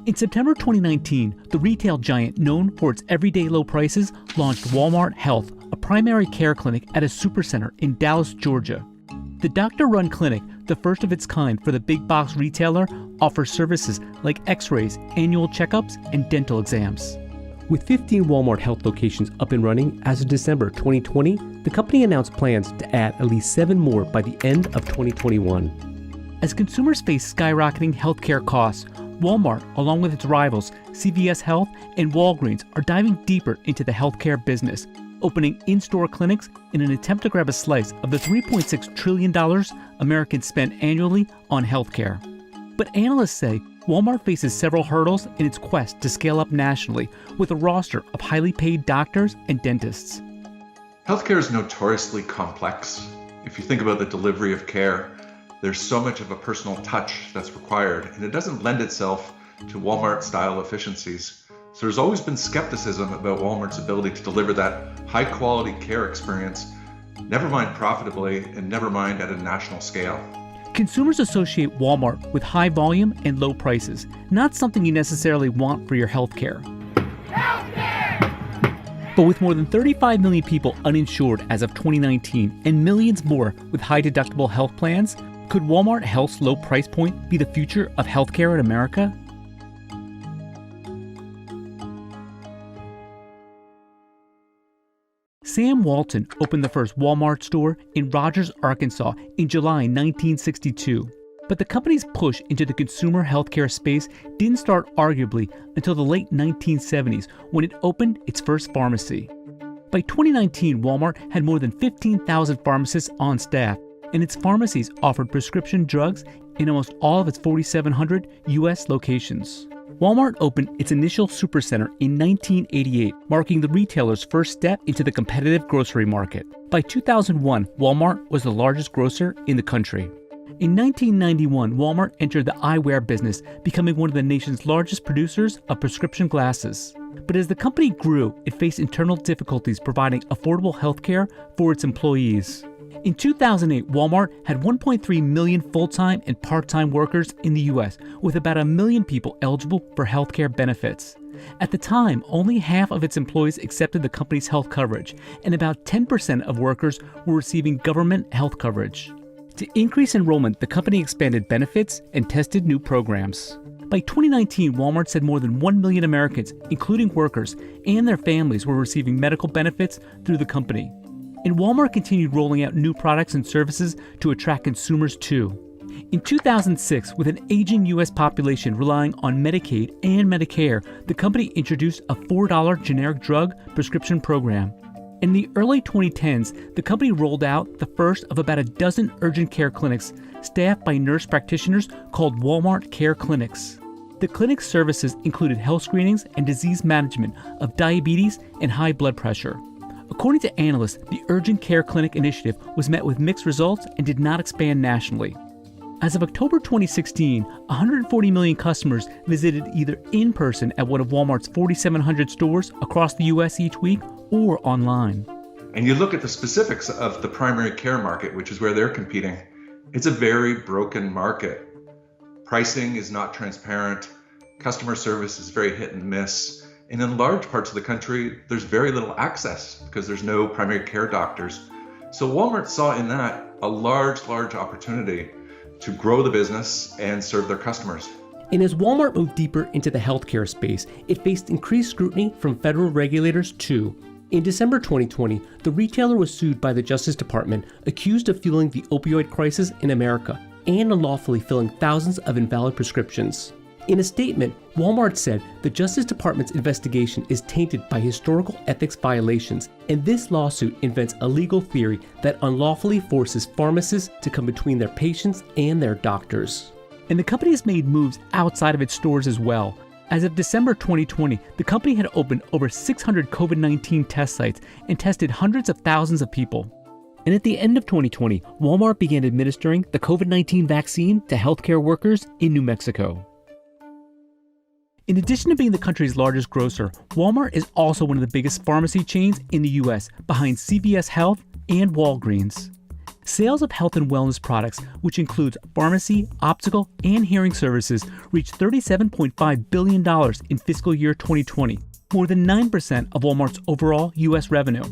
In September 2019, the retail giant known for its everyday low prices launched Walmart Health, a primary care clinic at a supercenter in Dallas, Georgia. The doctor-run clinic, the first of its kind for the big box retailer, offers services like x-rays, annual checkups, and dental exams. With 15 Walmart Health locations up and running as of December 2020, the company announced plans to add at least 7 more by the end of 2021. As consumers face skyrocketing healthcare costs, Walmart, along with its rivals, CVS Health and Walgreens, are diving deeper into the healthcare business, opening in-store clinics in an attempt to grab a slice of the $3.6 trillion Americans spend annually on healthcare. But analysts say Walmart faces several hurdles in its quest to scale up nationally with a roster of highly paid doctors and dentists. Healthcare is notoriously complex. If you think about the delivery of care, there's so much of a personal touch that's required, and it doesn't lend itself to Walmart-style efficiencies. So there's always been skepticism about Walmart's ability to deliver that high-quality care experience, never mind profitably and never mind at a national scale. Consumers associate Walmart with high volume and low prices, not something you necessarily want for your healthcare. But with more than 35 million people uninsured as of 2019 and millions more with high-deductible health plans, could Walmart Health's low price point be the future of healthcare in America? Sam Walton opened the first Walmart store in Rogers, Arkansas in July 1962. But the company's push into the consumer healthcare space didn't start arguably until the late 1970s when it opened its first pharmacy. By 2019, Walmart had more than 15,000 pharmacists on staff, and its pharmacies offered prescription drugs in almost all of its 4,700 U.S. locations. Walmart opened its initial supercenter in 1988, marking the retailer's first step into the competitive grocery market. By 2001, Walmart was the largest grocer in the country. In 1991, Walmart entered the eyewear business, becoming one of the nation's largest producers of prescription glasses. But as the company grew, it faced internal difficulties providing affordable health care for its employees. In 2008, Walmart had 1.3 million full-time and part-time workers in the U.S., with about 1 million people eligible for health care benefits. At the time, only half of its employees accepted the company's health coverage, and about 10% of workers were receiving government health coverage. To increase enrollment, the company expanded benefits and tested new programs. By 2019, Walmart said more than 1 million Americans, including workers and their families, were receiving medical benefits through the company. And Walmart continued rolling out new products and services to attract consumers too. In 2006, with an aging U.S. population relying on Medicaid and Medicare, the company introduced a $4 generic drug prescription program. In the early 2010s, the company rolled out the first of about a dozen urgent care clinics staffed by nurse practitioners called Walmart Care Clinics. The clinic's services included health screenings and disease management of diabetes and high blood pressure. According to analysts, the Urgent Care Clinic initiative was met with mixed results and did not expand nationally. As of October 2016, 140 million customers visited either in person at one of Walmart's 4,700 stores across the U.S. each week or online. And you look at the specifics of the primary care market, which is where they're competing. It's a very broken market. Pricing is not transparent. Customer service is very hit and miss. And in large parts of the country, there's very little access because there's no primary care doctors. So Walmart saw in that a large opportunity to grow the business and serve their customers. And as Walmart moved deeper into the healthcare space, it faced increased scrutiny from federal regulators too. In December 2020, the retailer was sued by the Justice Department, accused of fueling the opioid crisis in America and unlawfully filling thousands of invalid prescriptions. In a statement, Walmart said the Justice Department's investigation is tainted by historical ethics violations, and this lawsuit invents a legal theory that unlawfully forces pharmacists to come between their patients and their doctors. And the company has made moves outside of its stores as well. As of December 2020, the company had opened over 600 COVID-19 test sites and tested hundreds of thousands of people. And at the end of 2020, Walmart began administering the COVID-19 vaccine to healthcare workers in New Mexico. In addition to being the country's largest grocer, Walmart is also one of the biggest pharmacy chains in the U.S., behind CVS Health and Walgreens. Sales of health and wellness products, which includes pharmacy, optical, and hearing services, reached $37.5 billion in fiscal year 2020, more than 9% of Walmart's overall U.S. revenue.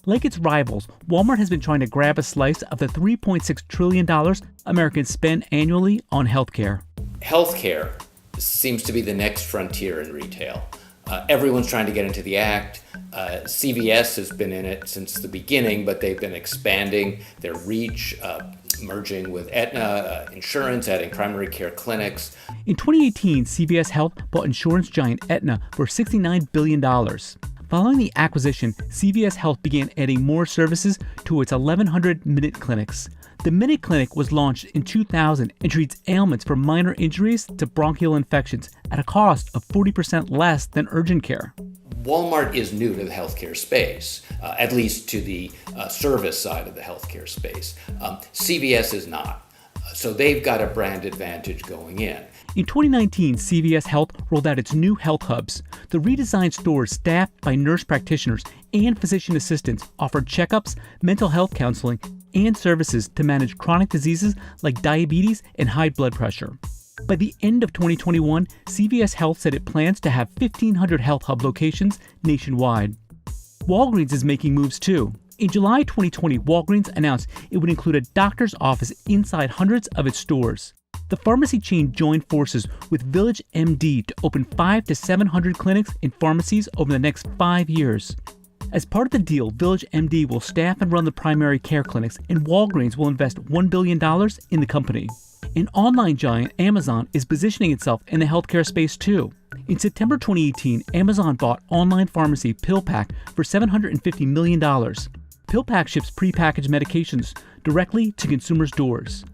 Like its rivals, Walmart has been trying to grab a slice of the $3.6 trillion Americans spend annually on healthcare. Healthcare seems to be the next frontier in retail. Everyone's trying to get into the act. CVS has been in it since the beginning, but they've been expanding their reach, merging with Aetna Insurance, adding primary care clinics. In 2018, CVS Health bought insurance giant Aetna for $69 billion. Following the acquisition, CVS Health began adding more services to its 1,100 Minute Clinics. The Minute Clinic was launched in 2000 and treats ailments from minor injuries to bronchial infections at a cost of 40% less than urgent care. Walmart is new to the healthcare space, at least to the service side of the healthcare space. CVS is not. So they've got a brand advantage going in. In 2019, CVS Health rolled out its new health hubs. The redesigned stores, staffed by nurse practitioners and physician assistants, offered checkups, mental health counseling, and services to manage chronic diseases like diabetes and high blood pressure. By the end of 2021, CVS Health said it plans to have 1,500 health hub locations nationwide. Walgreens is making moves too. In July 2020, Walgreens announced it would include a doctor's office inside hundreds of its stores. The pharmacy chain joined forces with Village MD to open 500 to 700 clinics and pharmacies over the next 5 years. As part of the deal, Village MD will staff and run the primary care clinics, and Walgreens will invest $1 billion in the company. An online giant, Amazon, is positioning itself in the healthcare space too. In September 2018, Amazon bought online pharmacy PillPack for $750 million. PillPack ships prepackaged medications directly to consumers' doors.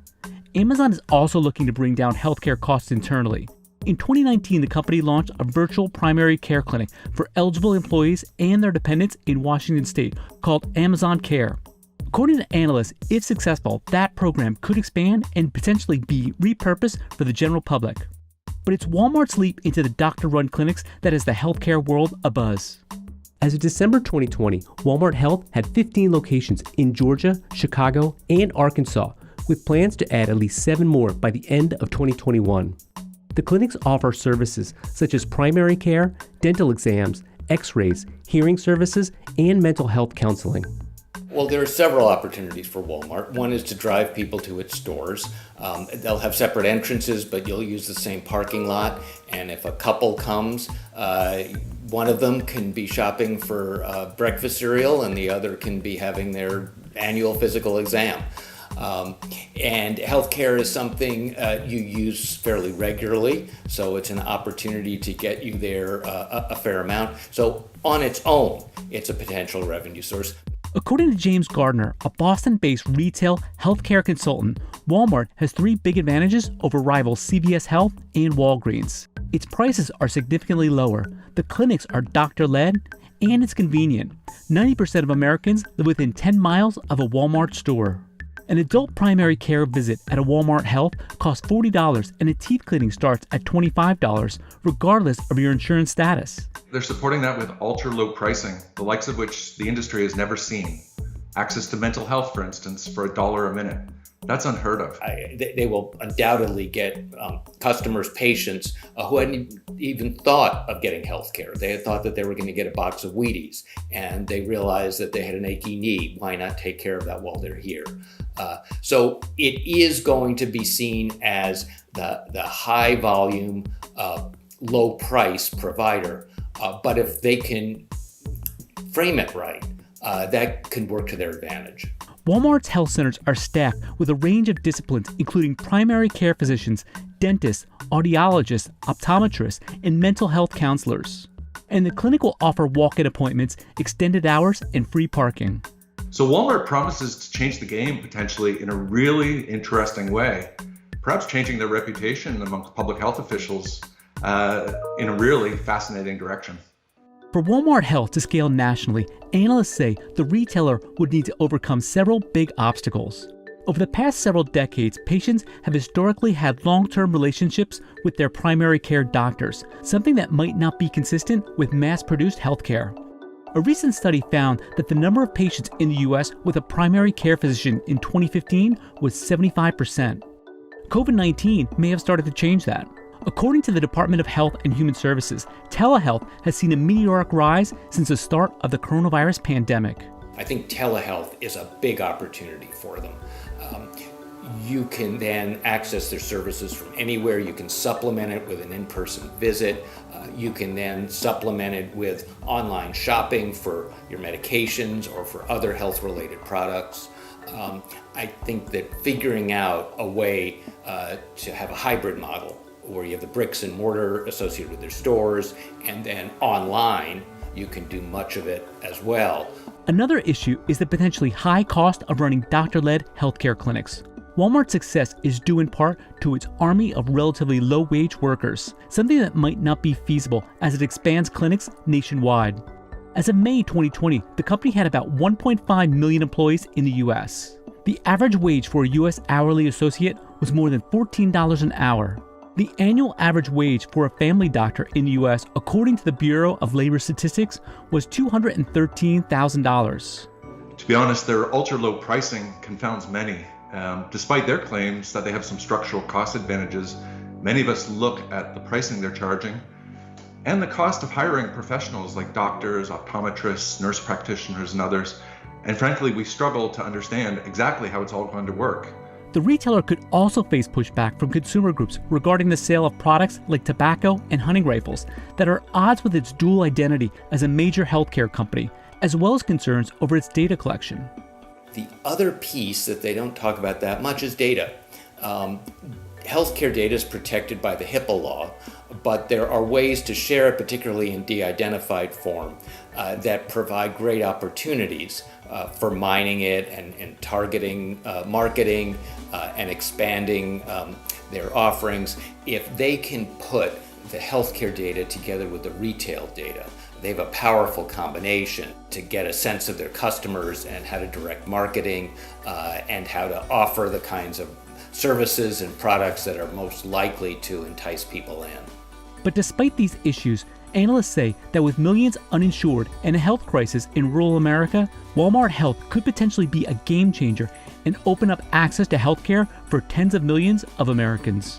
Amazon is also looking to bring down healthcare costs internally. In 2019, the company launched a virtual primary care clinic for eligible employees and their dependents in Washington state called Amazon Care. According to analysts, if successful, that program could expand and potentially be repurposed for the general public. But it's Walmart's leap into the doctor-run clinics that has the healthcare world abuzz. As of December 2020, Walmart Health had 15 locations in Georgia, Chicago, and Arkansas, with plans to add at least 7 more by the end of 2021. The clinics offer services such as primary care, dental exams, x-rays, hearing services, and mental health counseling. Well, there are several opportunities for Walmart. One is to drive people to its stores. They'll have separate entrances, but you'll use the same parking lot. And if a couple comes, one of them can be shopping for breakfast cereal and the other can be having their annual physical exam. And healthcare is something you use fairly regularly, so it's an opportunity to get you there a fair amount. So on its own, it's a potential revenue source. According to James Gardner, a Boston-based retail healthcare consultant, Walmart has 3 big advantages over rivals CVS Health and Walgreens. Its prices are significantly lower, the clinics are doctor-led, and it's convenient. 90% of Americans live within 10 miles of a Walmart store. An adult primary care visit at a Walmart Health costs $40 and a teeth cleaning starts at $25, regardless of your insurance status. They're supporting that with ultra-low pricing, the likes of which the industry has never seen. Access to mental health, for instance, for $1 a minute. That's unheard of. They will undoubtedly get customers, patients who hadn't even thought of getting health care. They had thought that they were going to get a box of Wheaties, and they realized that they had an achy knee. Why not take care of that while they're here? So it is going to be seen as the high volume, low price provider. But if they can frame it right, that can work to their advantage. Walmart's health centers are staffed with a range of disciplines, including primary care physicians, dentists, audiologists, optometrists, and mental health counselors. And the clinic will offer walk-in appointments, extended hours, and free parking. So Walmart promises to change the game potentially in a really interesting way, perhaps changing their reputation amongst public health officials in a really fascinating direction. For Walmart Health to scale nationally, analysts say the retailer would need to overcome several big obstacles. Over the past several decades, patients have historically had long-term relationships with their primary care doctors, something that might not be consistent with mass-produced healthcare. A recent study found that the number of patients in the US with a primary care physician in 2015 was 75%. COVID-19 may have started to change that. According to the Department of Health and Human Services, telehealth has seen a meteoric rise since the start of the coronavirus pandemic. I think telehealth is a big opportunity for them. You can then access their services from anywhere. You can supplement it with an in-person visit. You can then supplement it with online shopping for your medications or for other health-related products. I think that figuring out a way to have a hybrid model where you have the bricks and mortar associated with their stores and then online, you can do much of it as well. Another issue is the potentially high cost of running doctor-led healthcare clinics. Walmart's success is due in part to its army of relatively low-wage workers, something that might not be feasible as it expands clinics nationwide. As of May 2020, the company had about 1.5 million employees in the US. The average wage for a US hourly associate was more than $14 an hour. The annual average wage for a family doctor in the US, according to the Bureau of Labor Statistics, was $213,000. To be honest, their ultra-low pricing confounds many. Despite their claims that they have some structural cost advantages, many of us look at the pricing they're charging and the cost of hiring professionals like doctors, optometrists, nurse practitioners, and others. And frankly, we struggle to understand exactly how it's all going to work. The retailer could also face pushback from consumer groups regarding the sale of products like tobacco and hunting rifles that are at odds with its dual identity as a major healthcare company, as well as concerns over its data collection. The other piece that they don't talk about that much is data. Healthcare data is protected by the HIPAA law, but there are ways to share it, particularly in de-identified form, that provide great opportunities for mining it and targeting marketing and expanding their offerings. If they can put the healthcare data together with the retail data, they have a powerful combination to get a sense of their customers and how to direct marketing and how to offer the kinds of services and products that are most likely to entice people in. But despite these issues, analysts say that with millions uninsured and a health crisis in rural America, Walmart Health could potentially be a game changer and open up access to healthcare for tens of millions of Americans.